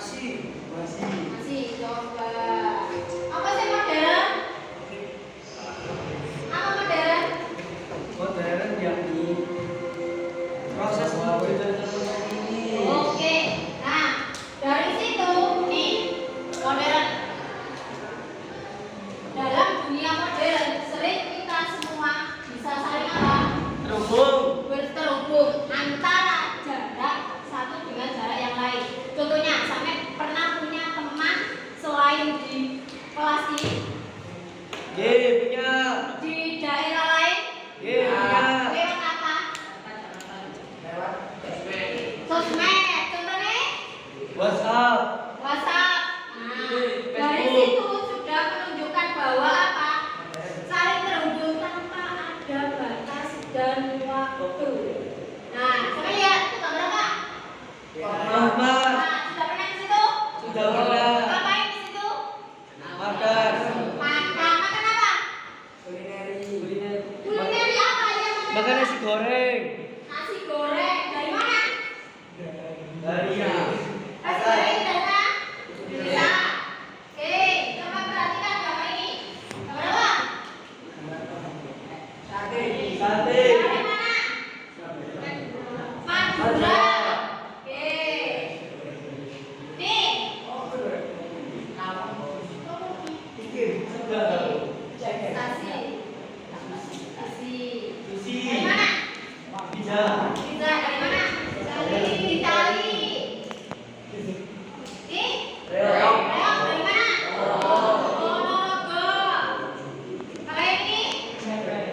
Masih coba. Apa sih modern? Apa modern? Modern yang di proses pembuatan ini. Oke. Nah, dari situ nih modern. Dalam dunia modern sering kita semua bisa saling apa? Berterhubung antara jarak satu dengan jarak yang lain. Contohnya, sampai pernah punya teman selain di kelas ini? Punya. Di daerah lain? Punya. Lewat apa? Sosmed. Contohnya? WhatsApp. WhatsApp. Nah, dari situ sudah menunjukkan bahwa apa? Saling terhubung tanpa ada batas dan waktu. Nah, coba lihat itu gambar apa? Pernah. Nah, sudah pernah ke situ? Sudah pernah. Ngapain di situ? Makan. Makan apa? Kuliner. Kuliner apa ya? Makan nasi goreng. Nasi goreng. Dari mana? Dari Nasi goreng ini dari mana? Bisa. Oke, coba perhatikan gambar ini. Gambar apa? sate. Dari mana? Madura. Oke. Nih. Stasi. Sushi. Dari mana? Pizza. Pizza dari mana? Dari Itali. Nih. Reok. Reok dari mana? Ponorogo. Kalau yang ini? Jepang.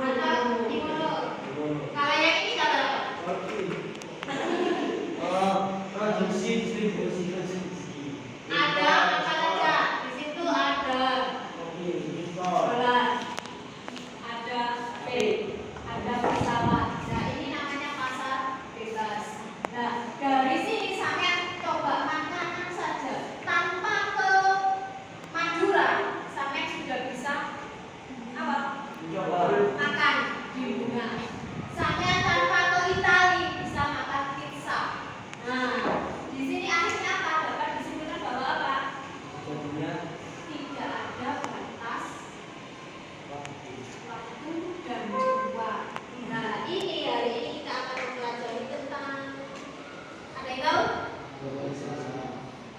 Atau Timur. Kalau yang ini gambar apa? Produksi distribusi. Ada apa saja? Di situ ada bola, ada P, ada pesawat. Nah, ini namanya pasar bebas. Nah, dari sini sampai coba makanan saja tanpa ke Madura, sampai sudah bisa apa? Makan di bunga. Sampai tanpa ke Itali bisa makan pizza. Nah, di sini akhirnya apa? Dapat disimpulkan bahwa apa? Tidak ada batas waktu dan jumlah. Nah, ini hari ini kita akan mempelajari tentang, ada yang tahu?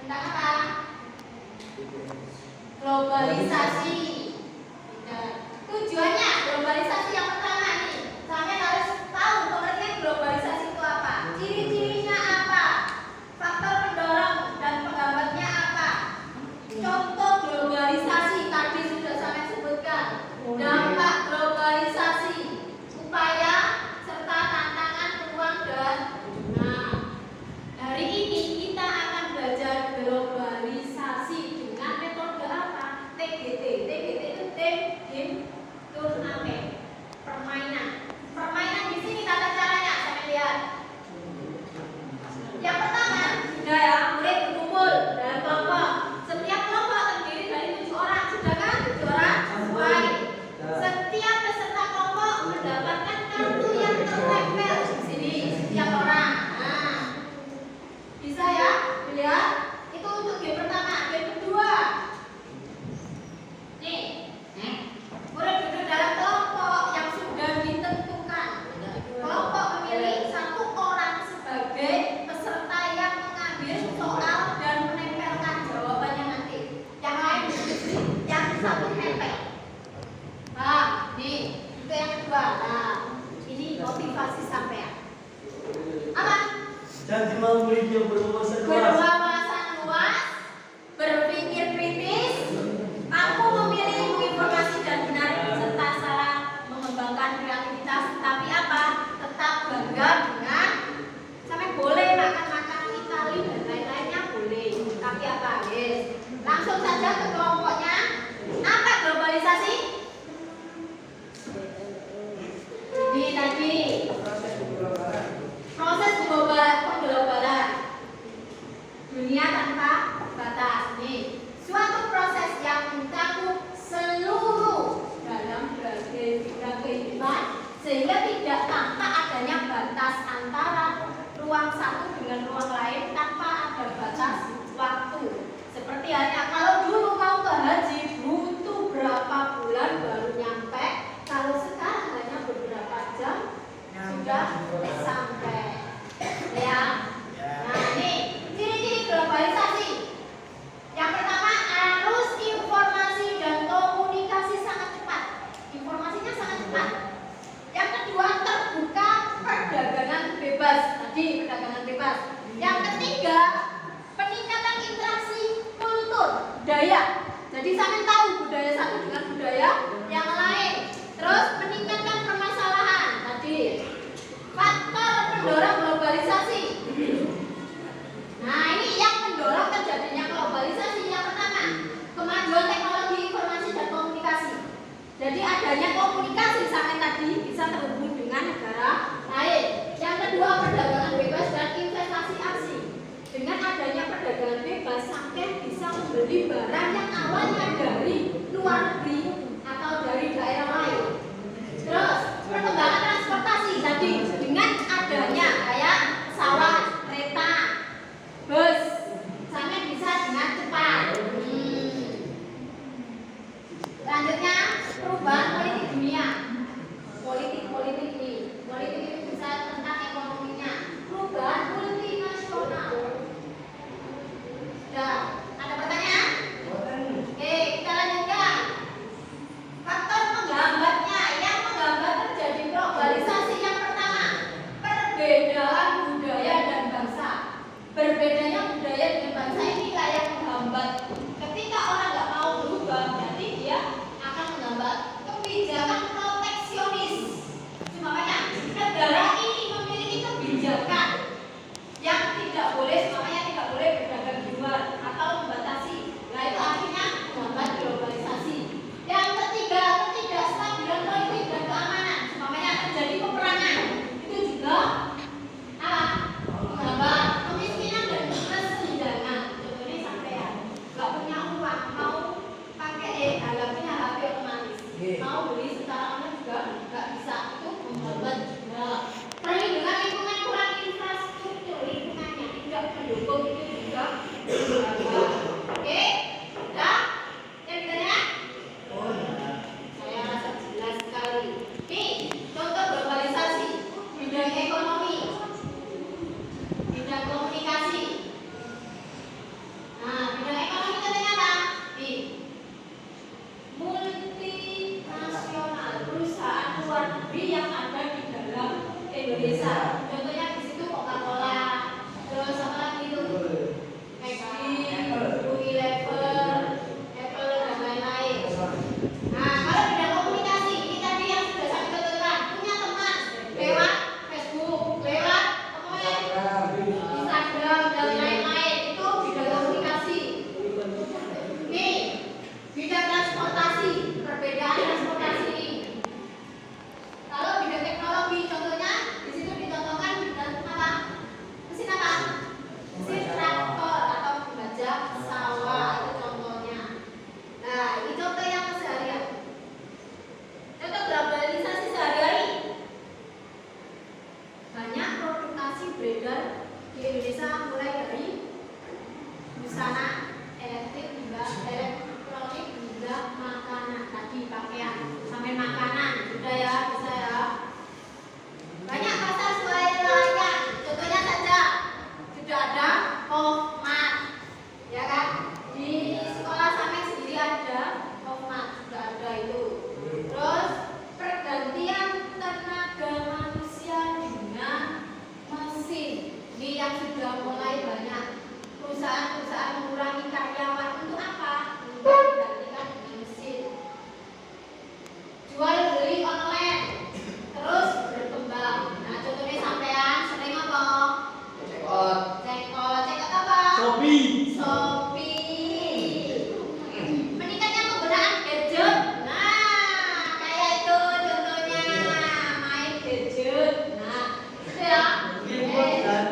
Tentang apa? Globalisasi. Nah, tujuannya globalisasi yang pertama nih. Sampai harus tahu pengertian globalisasi itu apa. Ciri-cirinya apa? Faktor pendorong dan penghambatnya apa? Contoh globalisasi tadi sudah saya sebutkan. Dampak globalisasi, upaya serta tantangan, peluang dan nah, hari ini kita akan belajar globalisasi dengan metode apa? TGT. TGT itu game turnamen, permainan. Permainan di sini tata caranya sampai lihat. Yang pertama, sudah ya, murid berkumpul dalam kelompok. Setiap kelompok terdiri dari 7 orang, sudah kan? 7 orang sesuai. Setiap peserta kelompok mendapatkan kartu yang tertempel di sini setiap orang. Nah, bisa ya dilihat? Itu untuk game pertama. Game kedua, nih, murid duduk dalam kelompok yang sudah ditentukan. Kelompok memilih 1 orang sebagai peserta yang mengambil soal dan menempelkan jawabannya nanti. Yang lain berdiri, yang satu nempel. Nah, nih, itu yang kedua. Nah, ini motivasi sampean. Apa? Jadi mau murid yang berwawasan luas. Berwawasan luas, berpikir kritis, mampu memilih informasi dan benar, serta salah mengembangkan kreativitas. Tapi apa? Tetap bangga dengan sampai boleh makan makanan Itali dan lain-lainnya boleh. Tapi apa? Yes. Langsung saja ke kelompoknya. Apa globalisasi? Ini tadi proses pengglobalan. ruang satu dengan ruang lain tanpa ada batas waktu. Seperti hanya kalau dulu mau ke haji butuh berapa bulan baru nyampe, kalau sekarang hanya beberapa jam sudah sampai. Ya. Nah, ini ciri-ciri globalisasi. Yang pertama, arus informasi dan komunikasi sangat cepat. Informasinya sangat cepat. Yang kedua, terbuka perdagangan bebas. Tadi perdagangan bebas. Yang ketiga, peningkatan interaksi kultur, budaya. Jadi sampai tahu budaya satu dengan budaya yang lain. Terus meningkatkan permasalahan. Tadi faktor pendorong globalisasi. Nah, ini yang mendorong terjadinya globalisasi. Yang pertama, kemajuan teknologi informasi dan komunikasi. Jadi adanya komunikasi sampai tadi bisa terhubung dengan negara lain. Yang kedua, perdagangan bebas dan investasi asing. Dengan adanya perdagangan bebas sampai bisa membeli barang yang awalnya dari luar negeri atau dari daerah lain. Terus perkembangan transportasi tadi dengan adanya kayak pesawat, kereta, bus sampai bisa dengan cepat. Selanjutnya perubahan politik dunia. Politik ini bisa tentang ekonominya. Perubahan multinasional. Sudah ada pertanyaan? Oke, kita lanjutkan. Faktor penghambatnya, yang menghambat terjadi globalisasi yang pertama, perbedaan budaya dan bangsa. Berbedanya budaya dengan bangsa ini kayak menghambat. Ketika orang nggak mau berubah, berarti dia akan menghambat. Kebijakan proteksionis. Makanya negara ini memiliki kebijakan yang tidak boleh, makanya tidak boleh berdagang di luar atau membatasi. Nah, itu akhirnya menghambat globalisasi. Yang ketiga, ketidakstabilan politik dan keamanan. Makanya terjadi peperangan. Itu juga menghambat kemiskinan dan kesenjangan. Contohnya sampean nggak punya uang, mau pakai nggak punya HP otomatis, mau beli secara online juga nggak bisa, itu menghambat juga. Perlindungan lingkungan, kurang infrastruktur lingkungannya tidak mendukung, itu juga menghambat. Oke, dah yang ditanya? Saya rasa jelas sekali. Nih, contoh globalisasi, bidang ekonomi, bidang komunikasi. Nah, bidang ekonomi katanya apa? Nih, multinasional, perusahaan luar negeri yang ada di dalam Indonesia. Contohnya di situ Coca-Cola, terus apa lagi itu? McD, Unilever, Apple dan lain-lain. Nah, kalau bidang komunikasi ini tadi yang sudah saya contohkan, punya teman lewat Facebook, lewat Instagram dan lain-lain, itu bidang komunikasi. Nih, bidang transportasi, perbedaan transportasi ini. Kalau bidang teknologi, contohnya di situ dicontohkan bidang apa? Mesin apa? Mesin traktor atau pembajak sawah, itu contohnya. Nah, ini contoh yang keseharian. Contoh globalisasi sehari-hari. Banyak produk nasi beredar di Indonesia, mulai dari busana, elektrik hingga elektronik hingga makanan. Tadi pakaian sampai makanan sudah ya, bisa ya. Banyak pasar swalayan. Contohnya saja sudah ada Hofmart, ya kan? Di sekolah sampai sendiri ada Hofmart, sudah ada itu. Terus pergantian tenaga manusia dengan mesin. Ini yang sudah mulai banyak. Perusahaan-perusahaan mengurangi karyawan untuk apa? Untuk digantikan dengan mesin. Jual beli online terus berkembang. Nah, contohnya sampean sering apa? Cekot apa? Shopee. Meningkatnya penggunaan gadget. Nah, kayak itu contohnya main gadget. Nah, itu ya. Meningkat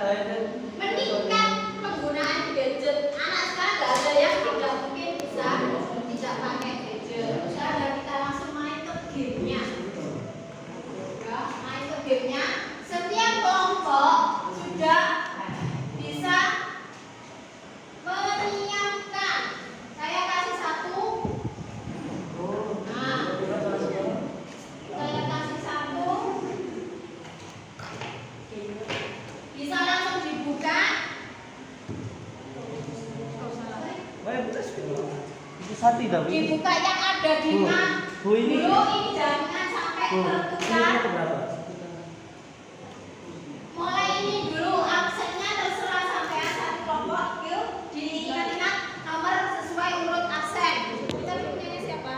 Sati tapi. Dibuka yang ada di Bu, ini. dulu ini jangan sampai Ini tertukar. berapa? Mulai ini dulu absennya terserah sampai satu kelompok. Yuk, diingat-ingat nomor sesuai urut absen. Kita punya siapa?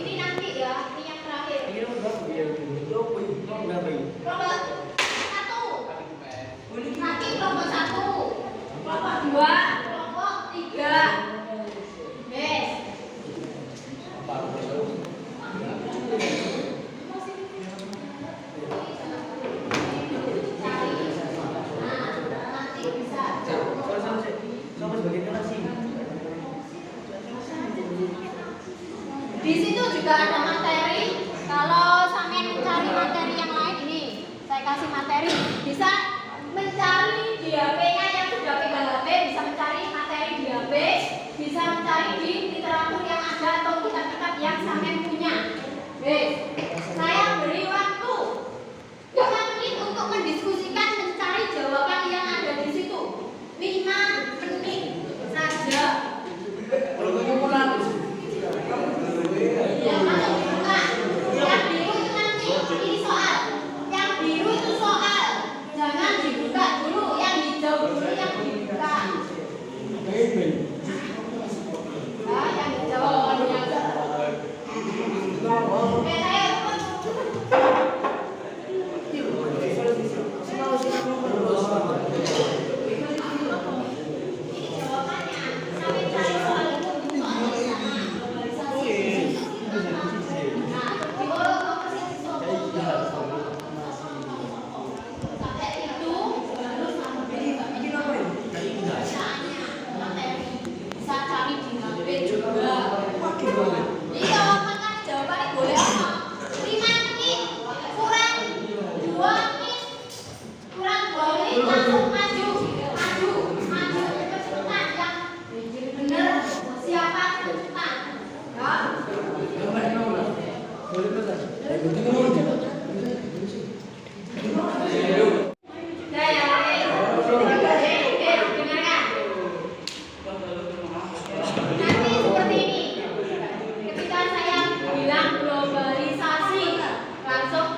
Ini nanti ya, ini yang terakhir. Ini berapa ya? Itu berapa ini? Kelompok satu. Nanti kelompok satu, kelompok dua, kelompok tiga. Yes. Nanti bisa. Sama sebagai nasi. Di situ juga ada materi. Kalau sampai mencari materi yang lain ini, saya kasih materi. Bisa mencari di HP-nya yang sudah pegang HP, bisa mencari materi di HP, bisa mencari di literatur yang ada atau kitab-kitab yang sampai punya. Saya beri waktu 5 menit untuk mendiskusikan mencari jawaban yang ada di situ. 5 menit saja. Kalau kamu pulang. Yang mana dibuka? Yang biru itu nanti ini soal. Yang biru itu soal. Jangan dibuka dulu. Yang hijau dulu yang dibuka. Nah, yang hijau warnanya. Oke, saya ini jawabannya. Sampai cari soal itu soal sama globalisasi. Nah, diurut nomor sampai itu baru sampai bacaannya materi. Bisa cari di HP juga. Iya, makanya jawabannya boleh apa? 5 menit kurang 2 menit kurang 2 menit langsung maju cepetan yang bener siapa cepetan ya. Dengarkan. Nanti seperti ini. Ketika saya bilang globalisasi, langsung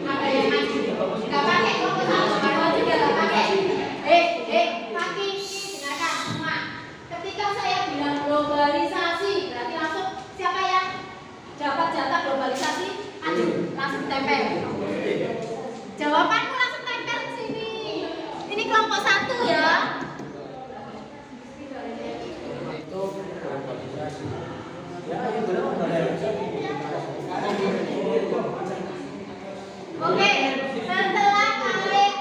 ada yang maju. Gak pakai kelompok satu, kedua juga gak pakai. Pakai ini dengarkan semua. Ketika saya bilang globalisasi, berarti langsung siapa yang dapat jatah globalisasi? Maju, langsung tempel. Jawabanmu langsung tempel ke sini. Ini kelompok satu ya. Oke, setelah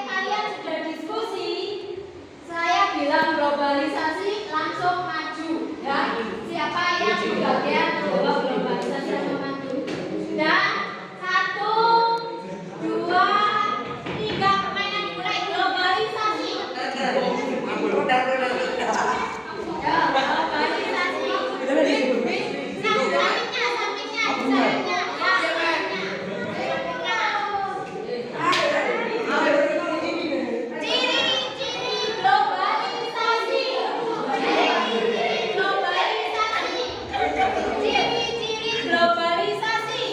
kalian sudah diskusi, saya bilang globalisasi langsung maju ya. Siapa yang di bagian jawab globalisasi langsung maju. Dan 1, 2, 3 permainan dimulai. Globalisasi. Ya, globalisasi. Sampingnya, ya. Ciri-ciri globalisasi. Ciri-ciri globalisasi. Ciri-ciri globalisasi. Ciri-ciri globalisasi.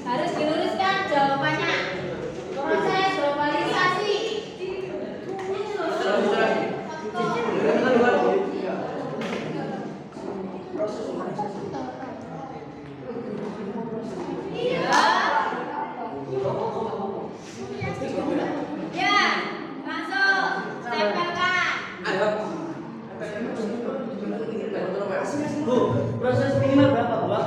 Harus diluruskan jawabannya. Proses globalisasi. Ya, langsung tempelkan. Bu, proses minimal berapa, Bu?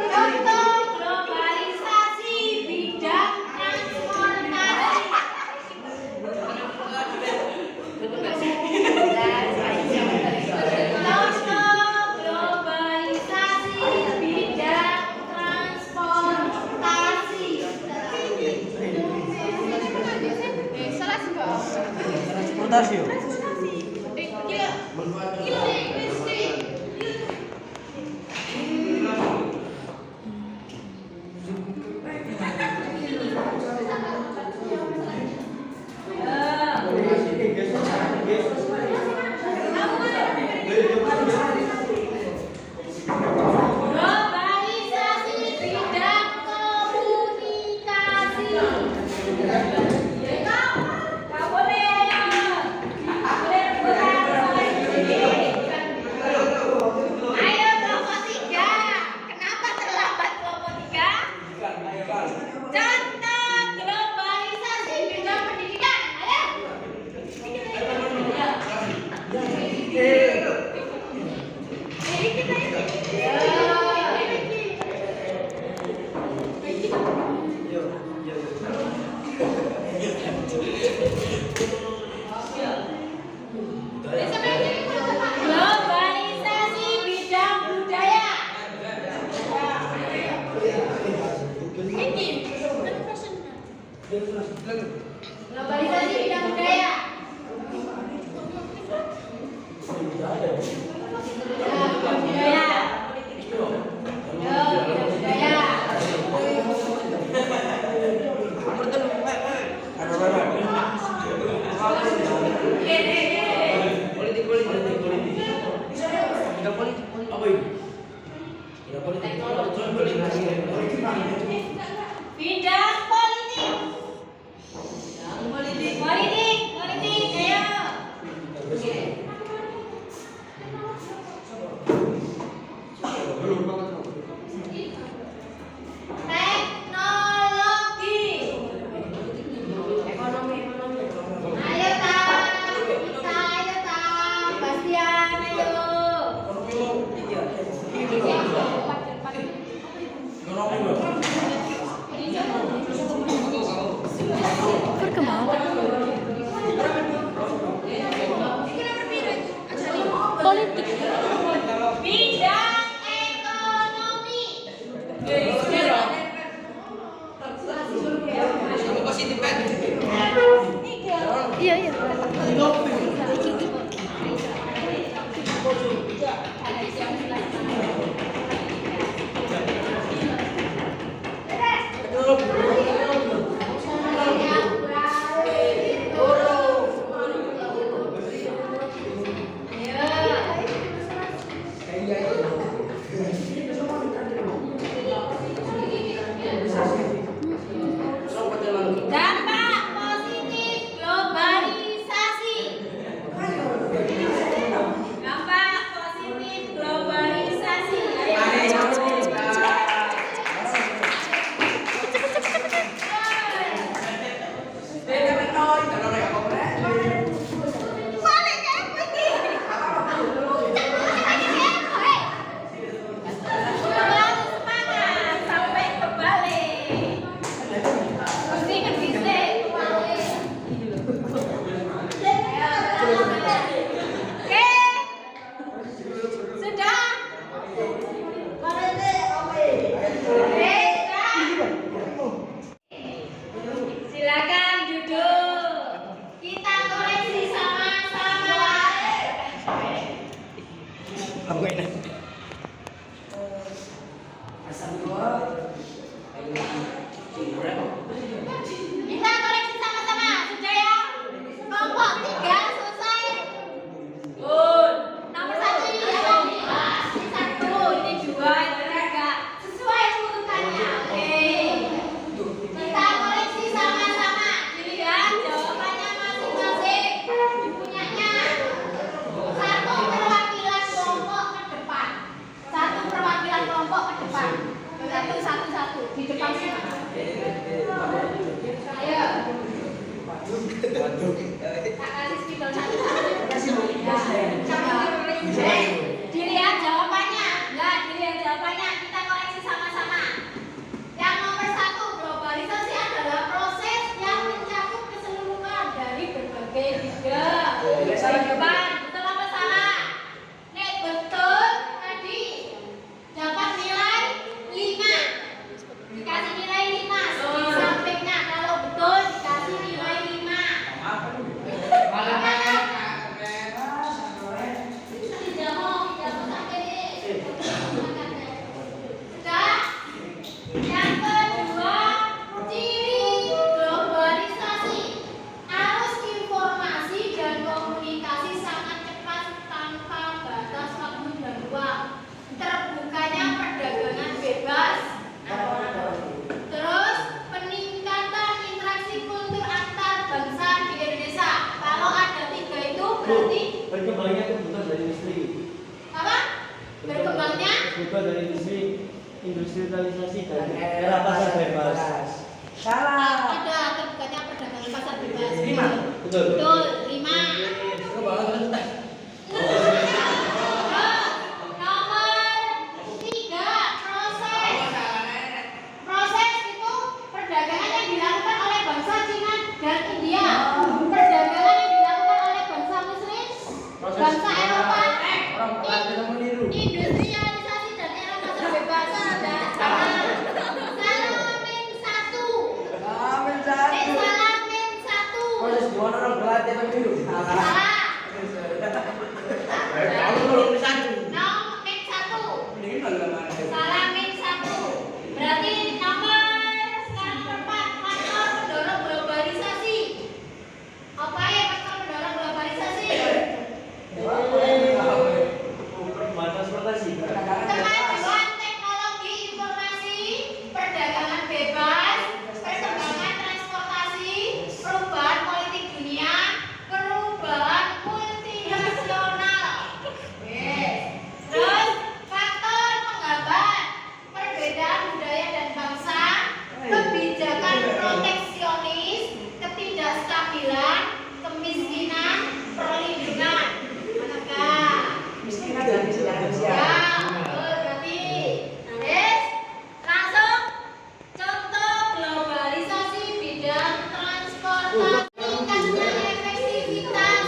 Contoh globalisasi bidang transportasi. Contoh globalisasi bidang transportasi. Salah sih, Pak. Transportasi. Globalisasi bidang komunikasi. Nggak boleh. Ayo kelompok 3. Kenapa terlambat kelompok 3? Contoh globalisasi bidang pendidikan. Ayo. Jadi kita ini. Globalisasi bidang budaya. Globalisasi bidang budaya. Budaya. Bidang politik. Politik, ayo. Teknologi. Ekonomi. Ayo ta. Bastian, ayo. Politik. Bidang ekonomi. Iya, iya. berarti Berkembangnya itu bukan dari industri. apa? Berkembangnya Bukan dari industri, industrialisasi dan era pasar bebas. Salah. ada terbukanya perdagangan pasar bebas. 5. Betul. Betul, 5. Nomor 3, proses. Proses itu perdagangan yang dilakukan oleh bangsa Cina dan India. Perdagangan yang dilakukan oleh bangsa Muslim, bangsa Eropa. Industrialisasi dan era pasar bebas ada Salamin 1. Amin satu. Salamin 1. Proses gimana orang berlatih apa biru? Salah. Kalau satu. Nomin 1. Ini kalau mana? Salamin 1. Berarti nomor sekarang keempat, faktor pendorong globalisasi. Apa ya faktor pendorong globalisasi? Perkembangan transportasi. Kemajuan teknologi informasi, perdagangan bebas, perkembangan transportasi, perubahan politik dunia, perubahan multinasional. Terus faktor penghambat, perbedaan budaya dan bangsa, kebijakan proteksionis, ketidakstabilan, kemiskinan, perlindungan. Manakah? Miskin ada di sini Ya, siapa? betul berarti. Yes. Langsung contoh globalisasi bidang transportasi, meningkatnya efektivitas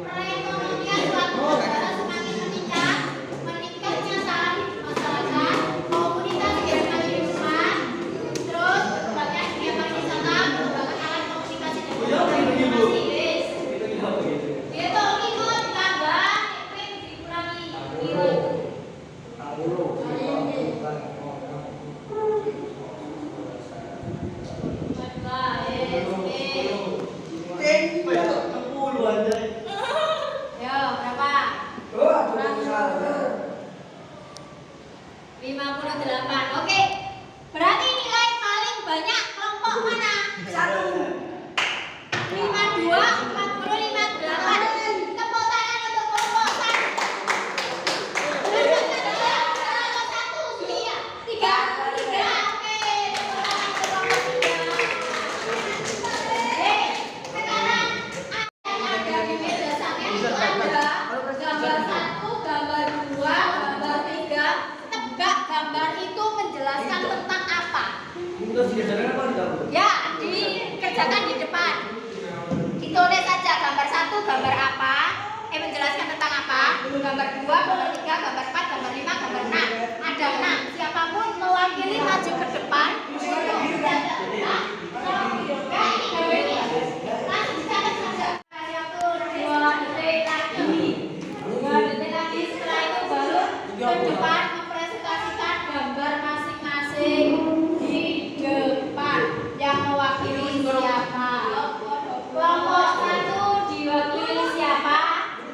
perekonomian suatu negara semakin meningkat, meningkatnya taraf hidup masyarakat, komunitas kegiatan kehidupan, terus berkembangnya dunia pariwisata, pengembangan alat komunikasi dan informasi. Yes. Itu kita begitu. Itu ikut tambah iklim dikurangi. Ikut. Kedua, yes, oke. Betul. 60 aja. Yo, berapa? 58. Oke. Berarti nilai paling banyak kelompok mana? 52, 40, 58. Tepuk tangan untuk kelompok 1. Kelompok 1, Julia. 3. Oke. Tepuk tangan untuk kelompok 3. Sekarang ada di meja saya itu ada gambar 1, gambar 2, gambar 3. Tegak gambar itu menjelaskan tentang apa? Terus dikerjakan apa di dapur? Ya, dikerjakan di depan. Ditulis saja gambar 1 gambar apa? Menjelaskan tentang apa? Gambar 2, gambar 3, gambar 4, gambar 5, gambar 6. Ada 6. Siapapun mewakili maju ke depan. Langsung dicatat saja. Kasih waktu 2 detik lagi. 2 detik lagi. Setelah itu baru ke depan mempresentasikan gambar masing-masing di depan yang mewakili siapa. Kelompok 1 diwakili siapa?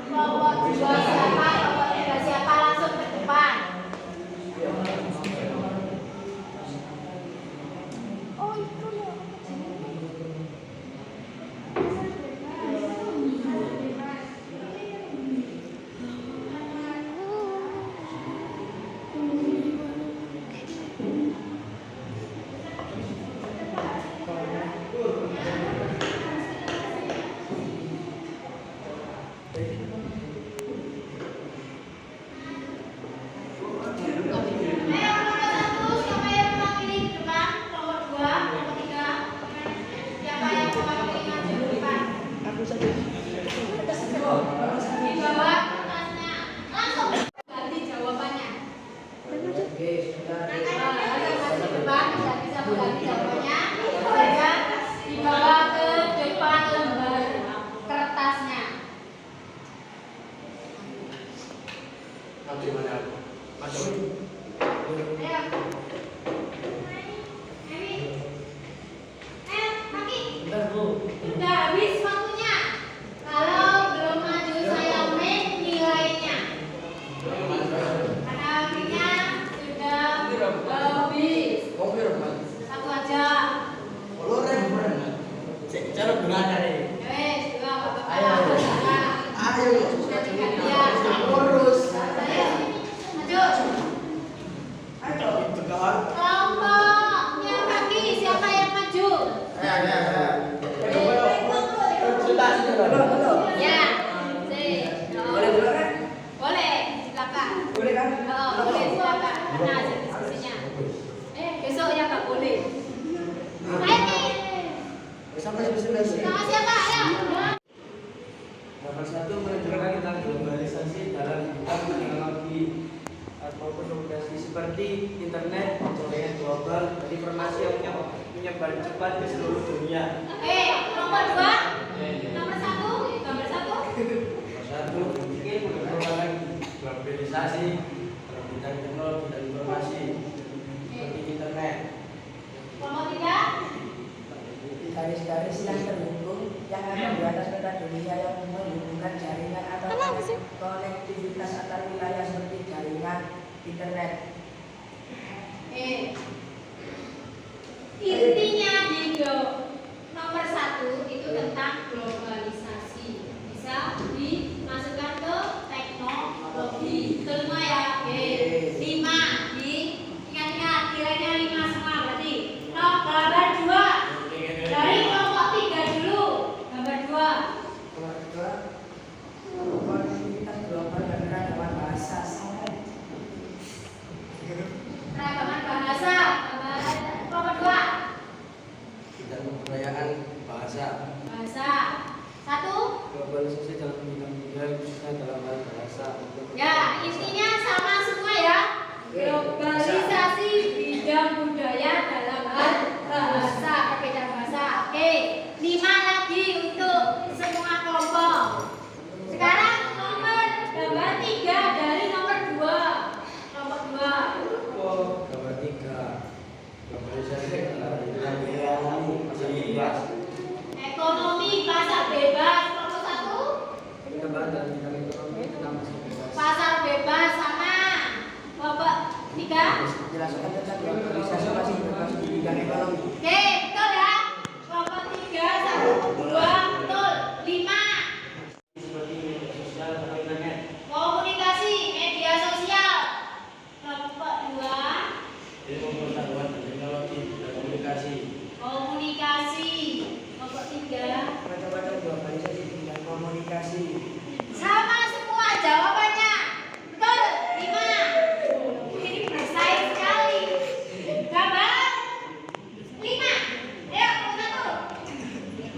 Kelompok 2 siapa? Kelompok 3 Nama siapa? Ya. Nomor 1 menunjukkan tentang globalisasi dalam bidang teknologi atau komunikasi seperti internet, jaringan global, dan informasi yang menyebar cepat ke seluruh dunia. Nomor 2. Nomor 1. Nomor 1. Nomor 1 mungkin menunjukkan globalisasi dalam bidang teknologi dan informasi seperti internet. Nomor 3. Garis-garis yang terhubung yang ada di atas peta dunia yang menghubungkan jaringan atau konektivitas antar wilayah seperti jaringan internet. Intinya nomor 1 itu tentang globalisasi. Bisa dimasukkan ke teknologi. Kelima ya. 5 ingat-ingat kiranya 5 semua berarti. Nomor 2. Dari kelompok 3 dulu. Nomor 2. Nomor 2, konektivitas global dan keragaman bahasa. Keragaman bahasa. Nomor 2. Dan kebudayaan bahasa. Bahasa. 1. Globalisasi dalam bidang budaya khususnya dalam hal bahasa. Ya, intinya sama semua ya. Globalisasi bidang budaya dalam hal bahasa, perbedaan bahasa. Oke, 5 lagi untuk semua kelompok. Sekarang nomor 3 dari nomor 2. Nomor 2. Nomor 3 globalisasi dalam bidang ekonomi pasar bebas. Ekonomi pasar bebas. Nomor 1. Perkembangan dalam bidang ekonomi tentang pasar bebas. Pasar bebas sama. Kelompok 3. Jelaskan tentang globalisasi masih bebas di bidang ekonomi. Oke, betul ya. Kelompok 3, 1, 2, betul. 5. Seperti media sosial atau internet. Komunikasi media sosial. Kelompok 2. Ilmu pengetahuan dan teknologi dan komunikasi. Komunikasi. Kelompok 3. Macam-macam globalisasi di bidang komunikasi. Sama semua jawabannya. Betul. 5. Ini bersaing sekali. Gambar 5. Ayo, nomor 1.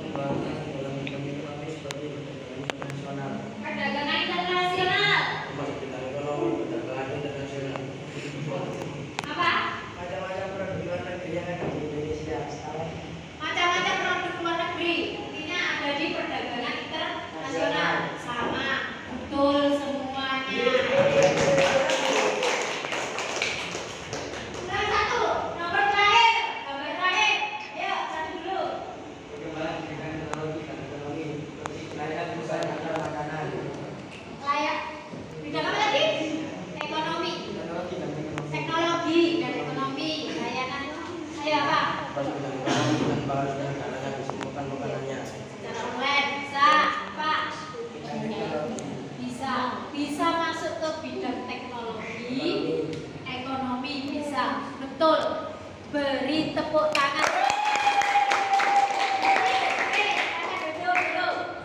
Pembangunan dalam bidang ekonomi seperti perdagangan internasional. Perdagangan internasional. Termasuk bidang ekonomi, perdagangan internasional. Apa? Macam-macam produk luar negeri yang ada di Indonesia. Macam-macam produk luar negeri. Intinya ada di perdagangan internasional. Sama. Betul semuanya. Nomor 1. Nomor terakhir. Nomor terakhir. Ayo, 1 dulu. Perkembangan bidang teknologi dan ekonomi seperti kelayakan perusahaan antar makanan. Layak. Bidang apa lagi? Ekonomi. Teknologi dan ekonomi. Teknologi dan ekonomi. Layanan. Ayo apa? Masuk bidang ekonomi dan bahas dengan kalangan disimpulkan makanannya. Secara online bisa, Pak. Bisa masuk ke bidang teknologi, ekonomi bisa. Betul. Beri tepuk tangan.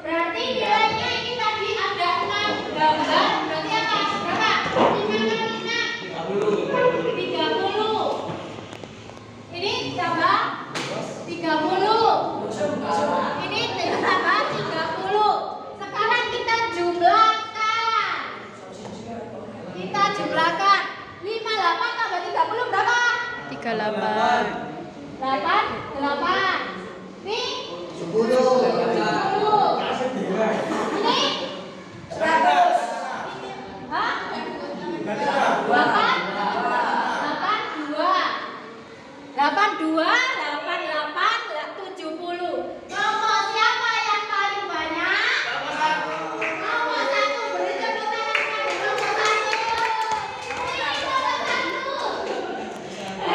Berarti nilainya ini tadi ada 6 gambar. Berarti apa? Berapa? 5 kali 6. 30. Ini tambah 30. Ini tambah 30. Sekarang kita jumlahkan. 58 tambah 30 berapa? 38. 8. Ini 10. 10. Ini 100. Hah? 82, 70. Nomor siapa yang paling banyak? Nomor 1. Beri tepuk tangan kepada nomor 1.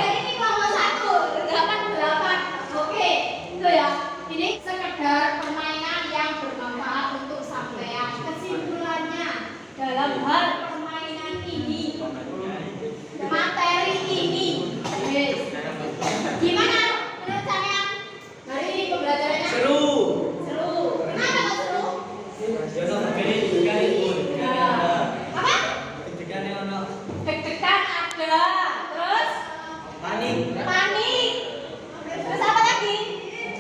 Ini nomor 1. Ini nomor 1. 88. Oke, itu ya. Ini sekedar permainan yang bermanfaat untuk sampean. Kesimpulannya dalam hal permainan ini, materi ini, gimana menurut sampean? Hari ini pembelajarannya Seru. seru. Kenapa kok seru? Apa? Deg-degan ada. Terus Panik. panik. Terus apa lagi?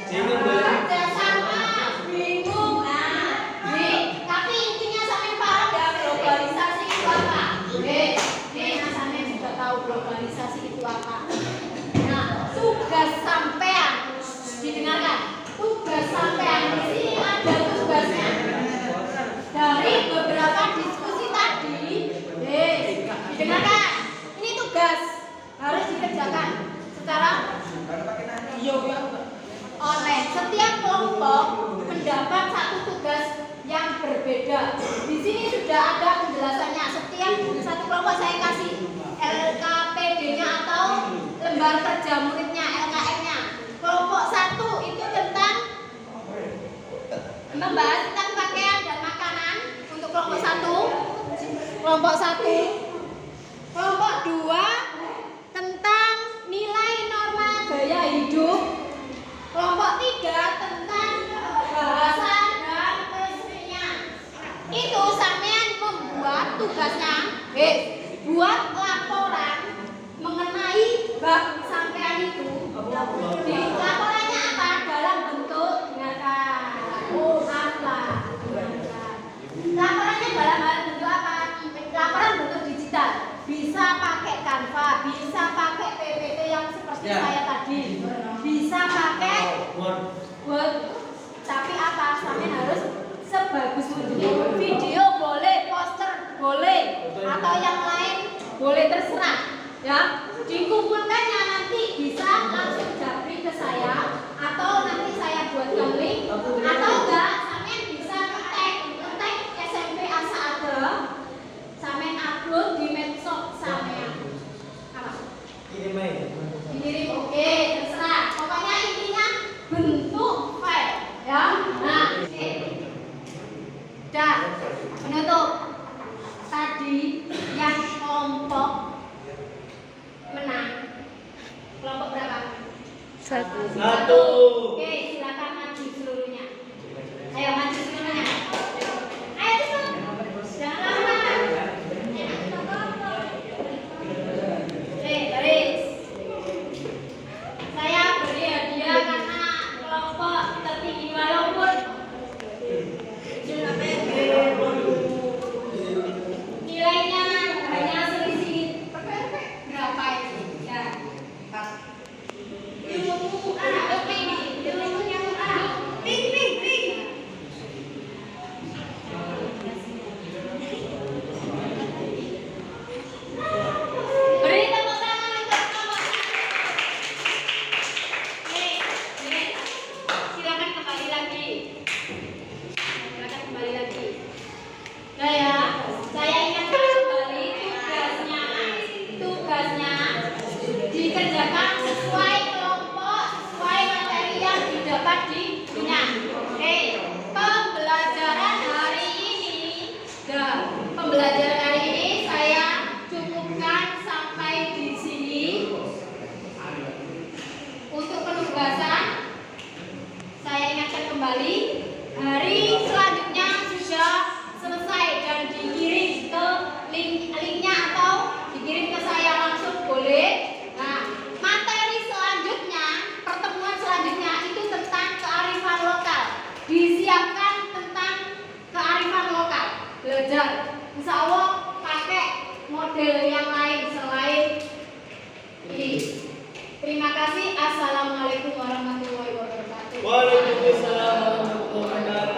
Bingung, Bu. Rasa berbeda. Di sini sudah ada penjelasannya. Setiap satu kelompok saya kasih LKPD-nya atau lembar kerja muridnya, LKM-nya. Kelompok 1 itu tentang membahas tentang pakaian dan makanan untuk kelompok 1. Kelompok 1. Kelompok 2 tentang nilai norma gaya hidup. Kelompok 3 tentang bahasa dan kesenian. Itu sampean membuat tugasnya, buat laporan mengenai bab sampean itu. Di laporannya apa? Dalam bentuk dengarkan. Apa? Laporannya dalam bentuk apa? Laporan bentuk digital. Bisa pakai Canva, bisa pakai PPT yang seperti saya tadi, bisa pakai Word. Tapi apa? Sampean harus sebagus mungkin. Video boleh, poster boleh, atau yang lain boleh, terserah. Ya, dikumpulkannya nanti bisa langsung japri ke saya, atau nanti saya buatkan link, atau enggak sampean bisa ngetek SMP asa ada. Sampean upload di medsos sampean. Apa? Kirim, oke, terserah. Pokoknya intinya bentuk file, ya. Nah, dah menutup. Tadi yang kelompok menang. Kelompok berapa? 1. Oke, silakan maju seluruhnya. Ayo maju seluruhnya. Ayo cepat. Jangan lama. Baris. Saya beri hadiah karena kelompok tertinggi walaupun nilainya hanya selisih berapa ini? Ya. Ilmu anak ilmunya anak. Ping. Beri tepuk tangan untuk kelompok. Nih. Silakan kembali lagi. Nah ya, saya ingatkan kembali tugasnya dikerjakan sesuai kelompok, sesuai materi yang didapat di punya. Pembelajaran hari ini saya cukupkan sampai di sini. Untuk penugasan saya ingatkan kembali, hari selanjutnya sudah selesai dan dikirim ke linknya atau dikirim ke saya langsung boleh. Nah, materi selanjutnya, pertemuan selanjutnya itu tentang kearifan lokal. Disiapkan tentang kearifan lokal. Belajar, insya Allah pakai model yang lain selain ini. Terima kasih. Assalamualaikum warahmatullahi wabarakatuh. Waalaikumsalam warahmatullahi wabarakatuh.